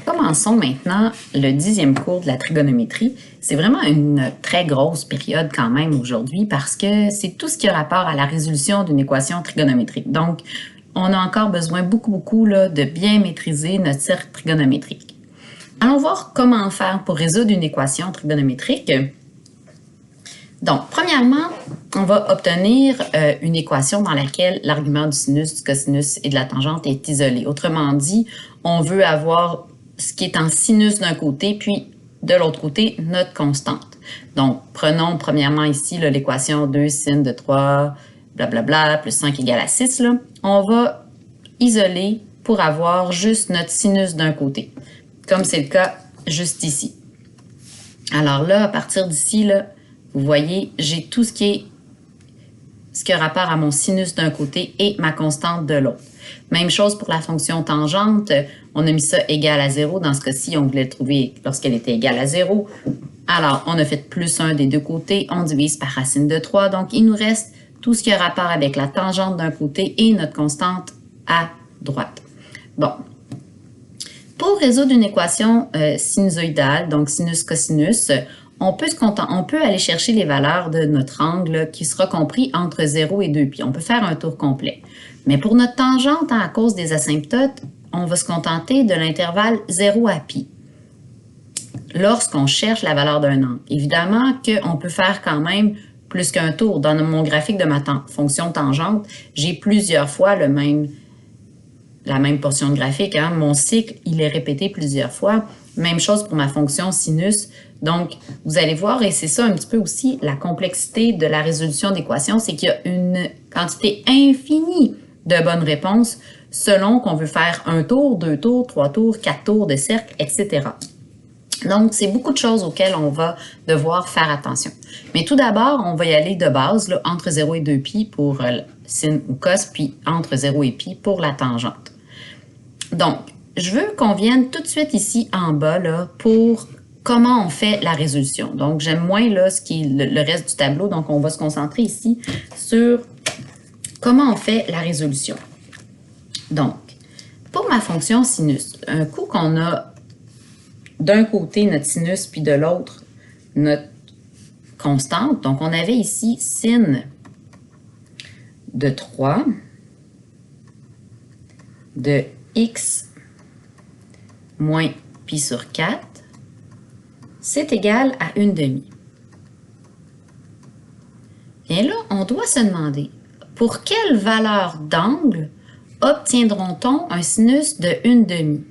Commençons maintenant le 10e cours de la trigonométrie. C'est vraiment une très grosse période quand même aujourd'hui parce que c'est tout ce qui a rapport à la résolution d'une équation trigonométrique. Donc, on a encore besoin beaucoup de bien maîtriser notre cercle trigonométrique. Allons voir comment faire pour résoudre une équation trigonométrique. Donc, premièrement, on va obtenir une équation dans laquelle l'argument du sinus, du cosinus et de la tangente est isolé. Autrement dit, on veut avoir ce qui est en sinus d'un côté, puis de l'autre côté, notre constante. Donc, prenons premièrement ici l'équation 2 sin de 3, blablabla, plus 5 égale à 6. Là. On va isoler pour avoir juste notre sinus d'un côté, comme c'est le cas juste ici. Alors là, à partir d'ici, vous voyez, j'ai tout ce qui a rapport à mon sinus d'un côté et ma constante de l'autre. Même chose pour la fonction tangente. On a mis ça égal à 0. Dans ce cas-ci, on voulait le trouver lorsqu'elle était égale à 0. Alors, on a fait plus 1 des deux côtés. On divise par racine de 3. Donc, il nous reste tout ce qui a rapport avec la tangente d'un côté et notre constante à droite. Bon. Pour résoudre une équation sinusoïdale, donc sinus-cosinus, on peut aller chercher les valeurs de notre angle qui sera compris entre 0 et 2π. On peut faire un tour complet. Mais pour notre tangente, à cause des asymptotes, on va se contenter de l'intervalle 0 à π lorsqu'on cherche la valeur d'un angle. Évidemment qu'on peut faire quand même plus qu'un tour. Dans mon graphique de ma fonction tangente, j'ai plusieurs fois la même portion de graphique. Hein. Mon cycle, il est répété plusieurs fois. Même chose pour ma fonction sinus. Donc, vous allez voir, et c'est ça un petit peu aussi la complexité de la résolution d'équations, c'est qu'il y a une quantité infinie de bonnes réponses selon qu'on veut faire un tour, 2 tours, 3 tours, 4 tours de cercle, etc. Donc, c'est beaucoup de choses auxquelles on va devoir faire attention. Mais tout d'abord, on va y aller de base, là, entre 0 et 2π pour sin ou cos, puis entre 0 et π pour la tangente. Donc, je veux qu'on vienne tout de suite ici en bas là, pour comment on fait la résolution. Donc, j'aime moins là, ce qui est le reste du tableau, donc on va se concentrer ici sur comment on fait la résolution. Donc, pour ma fonction sinus, un coup qu'on a d'un côté notre sinus puis de l'autre notre constante, donc on avait ici sin de 3 de x moins pi sur 4, c'est égal à 1/2. Et là, on doit se demander, pour quelle valeur d'angle obtiendront-on un sinus de 1/2?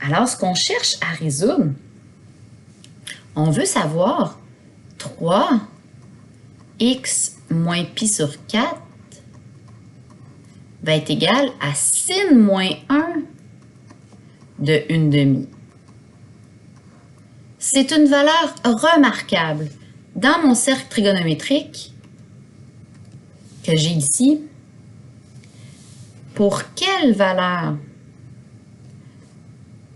Alors, ce qu'on cherche à résoudre, on veut savoir 3x moins pi sur 4 va être égal à sin moins 1 de 1/2. C'est une valeur remarquable. Dans mon cercle trigonométrique que j'ai ici, pour quelle valeur?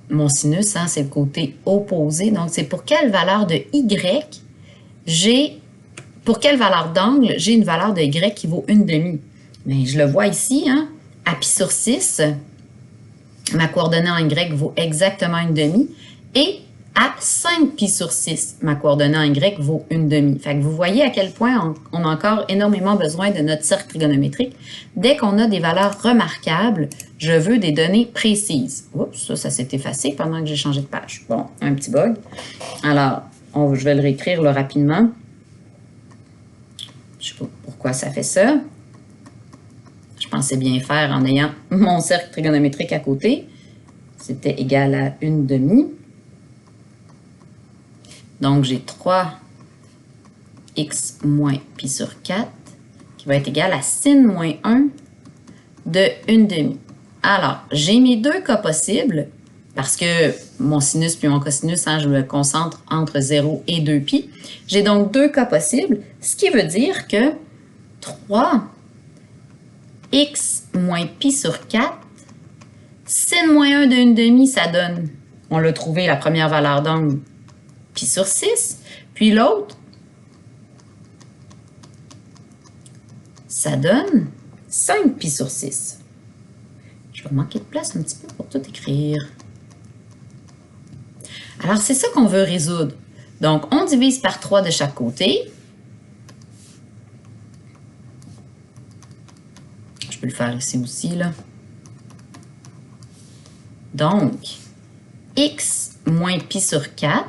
Mon sinus, hein, c'est le côté opposé, donc c'est pour quelle valeur de y, pour quelle valeur d'angle, j'ai une valeur de y qui vaut 1/2. Mais je le vois ici, hein, à pi sur 6, ma coordonnée en y vaut exactement 1/2, et à 5 pi sur 6, ma coordonnée en y vaut 1/2. Fait que vous voyez à quel point on a encore énormément besoin de notre cercle trigonométrique. Dès qu'on a des valeurs remarquables, je veux des données précises. Oups, ça s'est effacé pendant que j'ai changé de page. Bon, un petit bug. Alors, je vais le réécrire là, rapidement. Je ne sais pas pourquoi ça fait ça. Je pensais bien faire en ayant mon cercle trigonométrique à côté. C'était égal à 1/2. Donc, j'ai 3x moins pi sur 4 qui va être égal à sin moins 1 de 1/2. Alors, j'ai mes deux cas possibles parce que mon sinus puis mon cosinus, hein, je me concentre entre 0 et 2π. J'ai donc deux cas possibles, ce qui veut dire que 3x moins pi sur 4, sin moins 1 de 1/2, ça donne, on l'a trouvé, la première valeur d'angle, pi sur 6, puis l'autre, ça donne 5 pi sur 6. Je vais manquer de place un petit peu pour tout écrire. Alors, c'est ça qu'on veut résoudre. Donc, on divise par 3 de chaque côté. Je peux le faire ici aussi, là. Donc, x moins pi sur 4,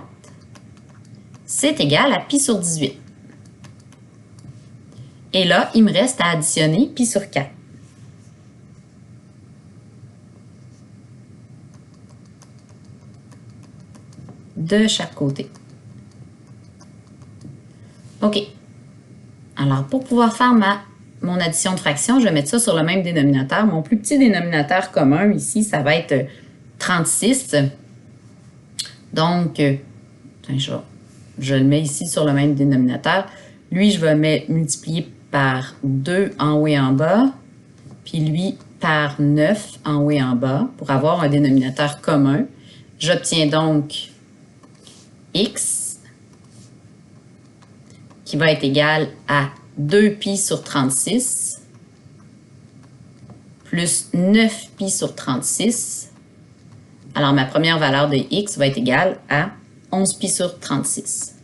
c'est égal à pi sur 18. Et là, il me reste à additionner pi sur 4. De chaque côté. OK. Alors, pour pouvoir faire mon addition de fractions, je vais mettre ça sur le même dénominateur. Mon plus petit dénominateur commun ici, ça va être 36. Donc, je le mets ici sur le même dénominateur. Lui, je vais multiplier par 2 en haut et en bas, puis lui par 9 en haut et en bas pour avoir un dénominateur commun. J'obtiens donc x qui va être égal à 2pi sur 36 plus 9pi sur 36. Alors, ma première valeur de x va être égale à 11pi sur 36.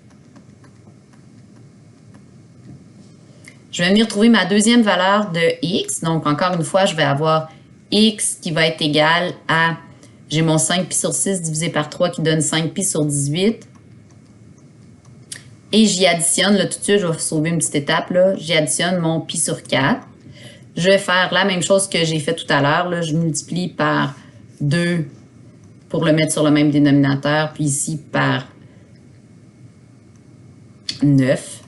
Je vais venir trouver ma deuxième valeur de x. Donc, encore une fois, je vais avoir x qui va être égal à, j'ai mon 5pi sur 6 divisé par 3 qui donne 5pi sur 18. Et j'y additionne, là tout de suite, je vais sauver une petite étape, là. J'y additionne mon pi sur 4. Je vais faire la même chose que j'ai fait tout à l'heure. Je multiplie par 2 pour le mettre sur le même dénominateur, puis ici par 9.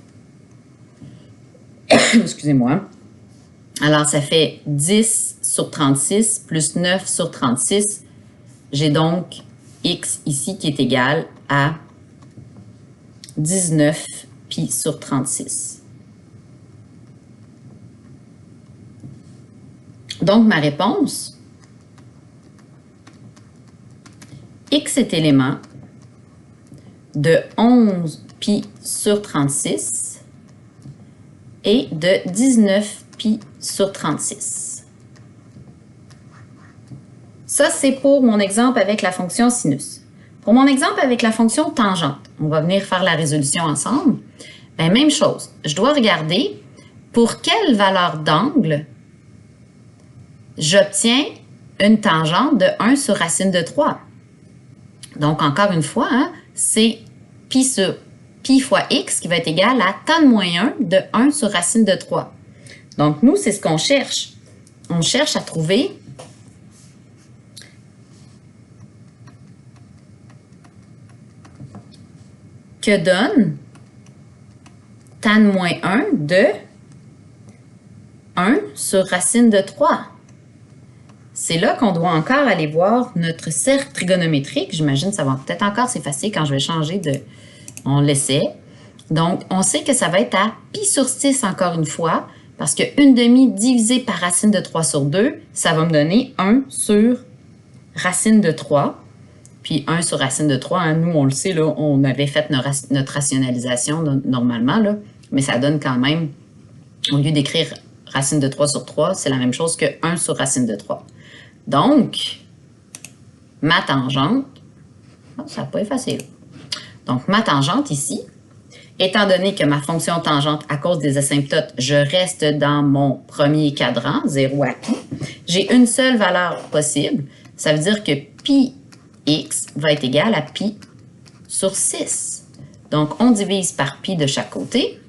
Excusez-moi. Alors, ça fait 10 sur 36 plus 9 sur 36. J'ai donc x ici qui est égal à 19 pi sur 36. Donc, ma réponse, x est élément de 11 pi sur 36 et de 19 pi sur 36. Ça, c'est pour mon exemple avec la fonction sinus. Pour mon exemple avec la fonction tangente, on va venir faire la résolution ensemble. Bien, même chose. Je dois regarder pour quelle valeur d'angle j'obtiens une tangente de 1 sur racine de 3. Donc, encore une fois, hein, c'est pi fois x qui va être égal à tan moins 1 de 1 sur racine de 3. Donc, nous, c'est ce qu'on cherche. On cherche à trouver que donne tan moins 1 de 1 sur racine de 3. C'est là qu'on doit encore aller voir notre cercle trigonométrique. J'imagine que ça va peut-être encore s'effacer quand je vais changer de... On l'essaie. Donc, on sait que ça va être à pi sur 6 encore une fois, parce que 1/2 divisé par racine de 3 sur 2, ça va me donner 1 sur racine de 3. Puis 1 sur racine de 3, hein, nous, on le sait, là, on avait fait notre rationalisation normalement, là, mais ça donne quand même, au lieu d'écrire racine de 3 sur 3, c'est la même chose que 1 sur racine de 3. Donc, ma tangente, ça n'a pas effacé là. Donc, ma tangente ici, étant donné que ma fonction tangente, à cause des asymptotes, je reste dans mon premier cadran, 0 à pi, j'ai une seule valeur possible. Ça veut dire que pi x va être égal à pi sur 6. Donc, on divise par pi de chaque côté.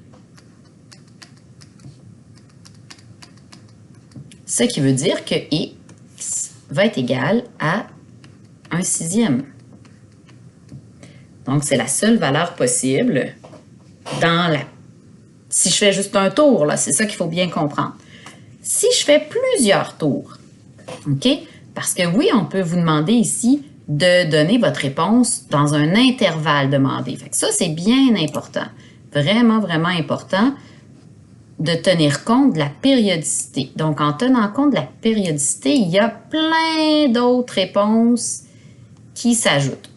Ce qui veut dire que x va être égal à 1/6. Donc, c'est la seule valeur possible dans la... Si je fais juste un tour, là, c'est ça qu'il faut bien comprendre. Si je fais plusieurs tours, OK? Parce que oui, on peut vous demander ici de donner votre réponse dans un intervalle demandé. Fait que ça, c'est bien important. Vraiment, vraiment important de tenir compte de la périodicité. Donc, en tenant compte de la périodicité, il y a plein d'autres réponses qui s'ajoutent.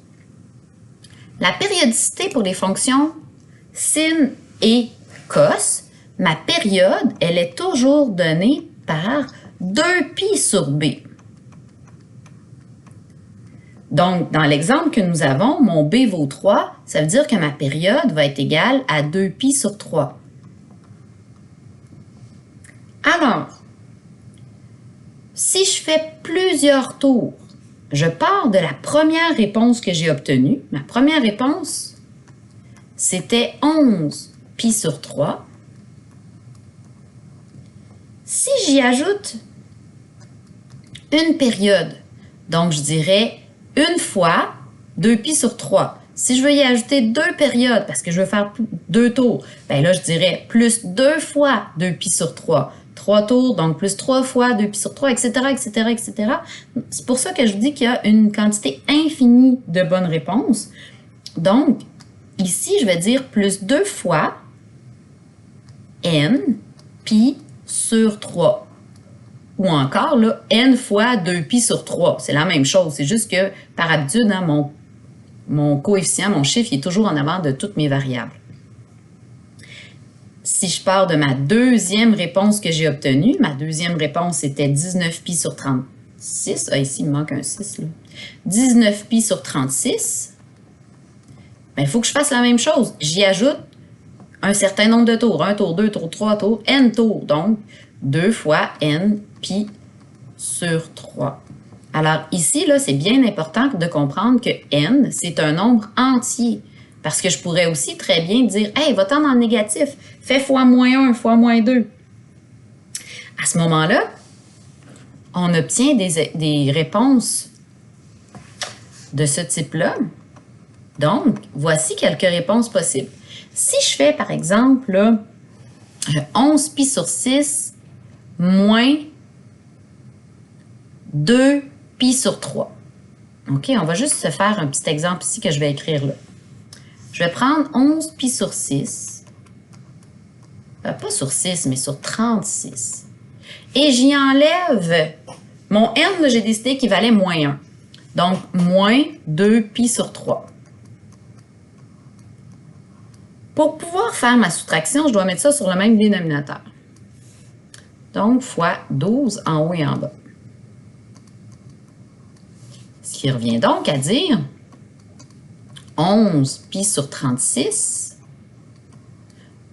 La périodicité pour les fonctions sin et cos, ma période, elle est toujours donnée par 2pi sur b. Donc, dans l'exemple que nous avons, mon B vaut 3, ça veut dire que ma période va être égale à 2π sur 3. Alors, si je fais plusieurs tours, je pars de la première réponse que j'ai obtenue. Ma première réponse, c'était 11π sur 3. Si j'y ajoute une période, donc je dirais une fois 2π sur 3. Si je veux y ajouter deux périodes, parce que je veux faire deux tours, bien là, je dirais plus 2 fois 2π sur 3. 3 tours, donc plus 3 fois 2π sur 3, etc., etc., etc. C'est pour ça que je vous dis qu'il y a une quantité infinie de bonnes réponses. Donc, ici, je vais dire plus 2 fois n pi sur 3. Ou encore, là, n fois 2π sur 3. C'est la même chose. C'est juste que, par habitude, hein, mon coefficient, mon chiffre, il est toujours en avant de toutes mes variables. Si je pars de ma deuxième réponse que j'ai obtenue, ma deuxième réponse était 19π sur 36. Ah, ici, il me manque un 6. Là. 19π sur 36. Bien, il faut que je fasse la même chose. J'y ajoute un certain nombre de tours. 1 tour, 2 tours, 3 tours, n tours. Donc, 2 fois n pi sur 3. Alors ici, là, c'est bien important de comprendre que n, c'est un nombre entier. Parce que je pourrais aussi très bien dire, hey, va-t'en dans le négatif, fais fois moins 1, fois moins 2. À ce moment-là, on obtient des réponses de ce type-là. Donc, voici quelques réponses possibles. Si je fais, par exemple, là, 11π sur 6 moins 2π sur 3. OK, on va juste se faire un petit exemple ici que je vais écrire là. Je vais prendre 11π sur 6, pas sur 6, mais sur 36. Et j'y enlève, mon n, j'ai décidé qu'il valait moins 1. Donc, moins 2π sur 3. Pour pouvoir faire ma soustraction, je dois mettre ça sur le même dénominateur. Donc, fois 12 en haut et en bas. Ce qui revient donc à dire 11π sur 36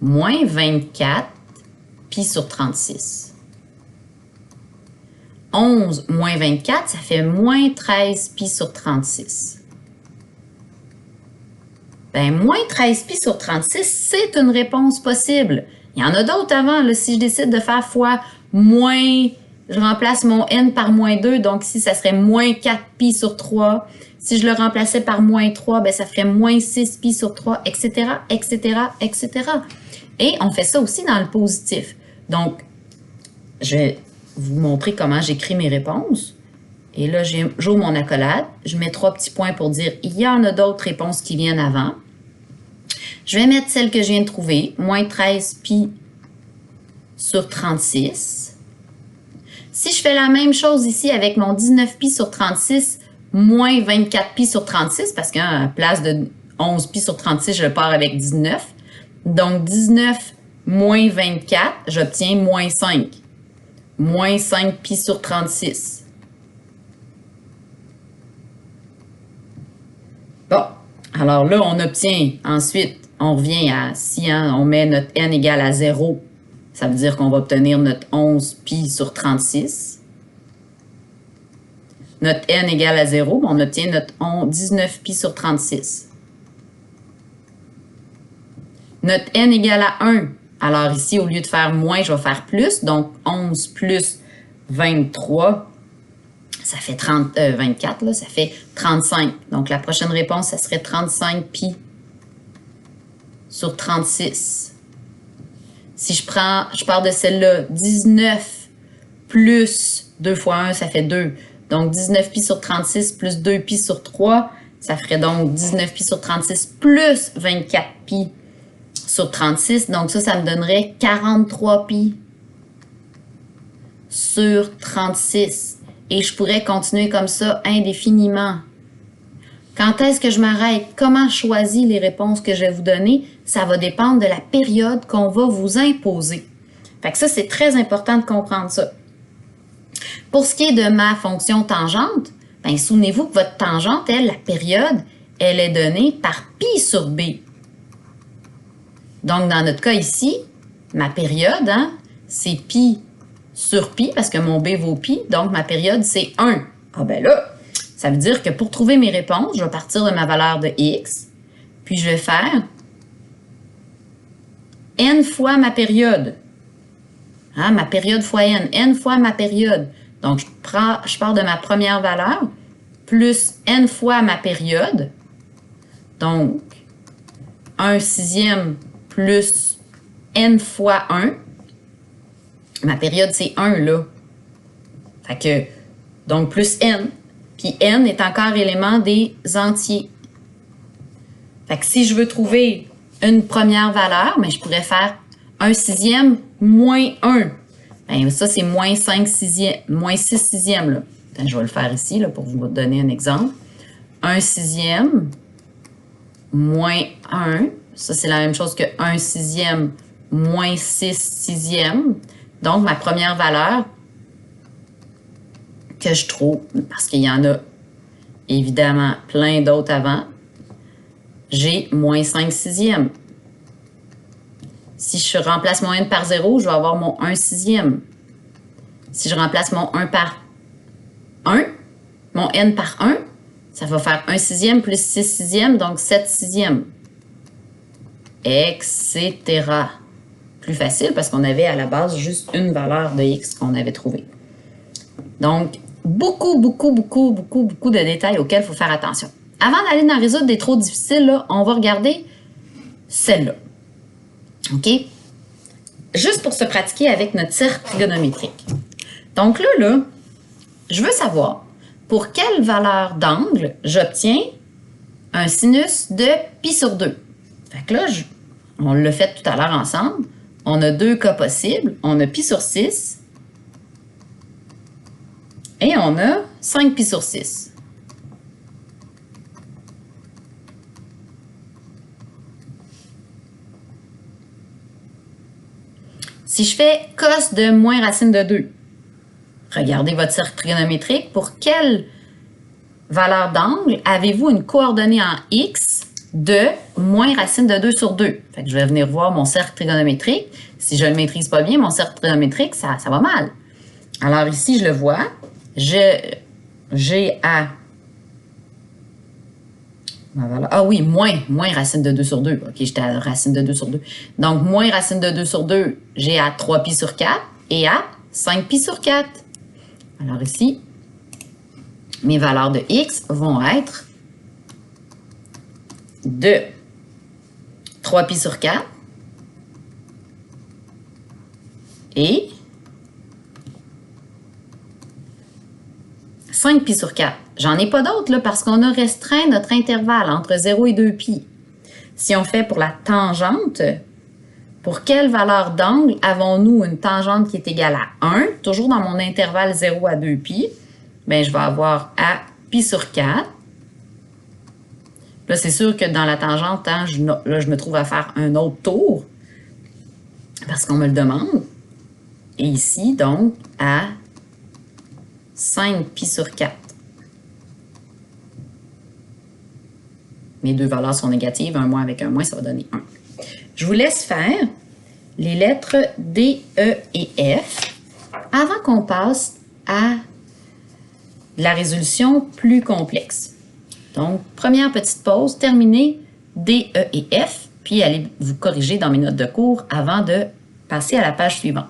moins 24π sur 36. 11 moins 24, ça fait moins 13π sur 36. Bien, moins 13π sur 36, c'est une réponse possible. Il y en a d'autres avant. Là, si je décide de faire fois moins, je remplace mon n par moins 2, donc ici, ça serait moins 4π sur 3. Si je le remplaçais par moins 3, bien, ça ferait moins 6π sur 3, etc., etc., etc. Et on fait ça aussi dans le positif. Donc, je vais vous montrer comment j'écris mes réponses. Et là, j'ouvre mon accolade. Je mets 3 petits points pour dire il y en a d'autres réponses qui viennent avant. Je vais mettre celle que je viens de trouver, moins 13π sur 36. Si je fais la même chose ici avec mon 19π sur 36, moins 24π sur 36, parce qu'à la place de 11π sur 36, je pars avec 19. Donc, 19 moins 24, j'obtiens moins 5. Moins 5π sur 36. Bon, alors là, on obtient ensuite, on revient à, si hein, on met notre n égale à 0, ça veut dire qu'on va obtenir notre 11π sur 36. Notre n égale à 0, on obtient notre 19π sur 36. Notre n égale à 1. Alors ici, au lieu de faire moins, je vais faire plus. Donc, 11 plus 23, ça fait 24, là, ça fait 35. Donc, la prochaine réponse, ça serait 35π sur 36. Si je pars de celle-là, 19 plus 2 fois 1, ça fait 2. Donc, 19π sur 36 plus 2π sur 3, ça ferait donc 19π sur 36 plus 24π sur 36. Donc, ça me donnerait 43π sur 36. Et je pourrais continuer comme ça indéfiniment. Quand est-ce que je m'arrête? Comment je choisis les réponses que je vais vous donner? Ça va dépendre de la période qu'on va vous imposer. Fait que ça, c'est très important de comprendre ça. Pour ce qui est de ma fonction tangente, Bien, souvenez-vous que votre tangente, elle, la période, elle est donnée par pi sur b. Donc, dans notre cas ici, ma période, hein, c'est pi sur pi, parce que mon b vaut pi, donc ma période, c'est 1. Ah ben là, ça veut dire que pour trouver mes réponses, je vais partir de ma valeur de x, puis je vais faire n fois ma période. Hein, ma période fois n fois ma période. Donc, je pars de ma première valeur, plus n fois ma période. Donc, 1/6 plus n fois 1. Ma période, c'est 1, là. Fait que, donc, plus n. Puis n est encore élément des entiers. Fait que si je veux trouver une première valeur, mais je pourrais faire 1/6 moins 1. Bien, ça, c'est moins 5/6, moins 6/6, là. Attends, je vais le faire ici, là, pour vous donner un exemple. 1/6 moins 1. Ça, c'est la même chose que 1/6 moins 6/6. Donc, ma première valeur que je trouve, parce qu'il y en a évidemment plein d'autres avant, j'ai moins 5/6. Si je remplace mon n par 0, je vais avoir mon 1/6. Si je remplace mon 1 par 1, mon n par 1, ça va faire 1/6 plus 6/6, donc 7/6. Etc. Plus facile parce qu'on avait à la base juste une valeur de x qu'on avait trouvée. Donc, beaucoup de détails auxquels il faut faire attention. Avant d'aller dans résoudre des trop difficiles, là, on va regarder celle-là. OK? Juste pour se pratiquer avec notre cercle trigonométrique. Donc là, je veux savoir pour quelle valeur d'angle j'obtiens un sinus de pi sur 2. Fait que là, on l'a fait tout à l'heure ensemble. On a deux cas possibles. On a pi sur 6 et on a 5 pi sur 6. Si je fais cos de moins racine de 2, regardez votre cercle trigonométrique. Pour quelle valeur d'angle avez-vous une coordonnée en x de moins racine de 2 sur 2? Fait que je vais venir voir mon cercle trigonométrique. Si je ne le maîtrise pas bien, mon cercle trigonométrique, ça va mal. Alors ici, je le vois. J'ai à... Ah oui, moins racine de 2 sur 2. OK, j'étais à racine de 2 sur 2. Donc, moins racine de 2 sur 2, j'ai à 3 pi sur 4 et à 5 pi sur 4. Alors ici, mes valeurs de x vont être de 3 pi sur 4 et 5 pi sur 4. J'en ai pas d'autres là parce qu'on a restreint notre intervalle entre 0 et 2 pi. Si on fait pour la tangente, pour quelle valeur d'angle avons-nous une tangente qui est égale à 1, toujours dans mon intervalle 0 à 2 pi? Bien, je vais avoir à pi sur 4. Là, c'est sûr que dans la tangente, hein, là, je me trouve à faire un autre tour parce qu'on me le demande. Et ici, donc, à 5 pi sur 4. Mes deux valeurs sont négatives, un moins avec un moins, ça va donner 1. Je vous laisse faire les lettres D, E et F avant qu'on passe à la résolution plus complexe. Donc, première petite pause, terminez D, E et F, puis allez vous corriger dans mes notes de cours avant de passer à la page suivante.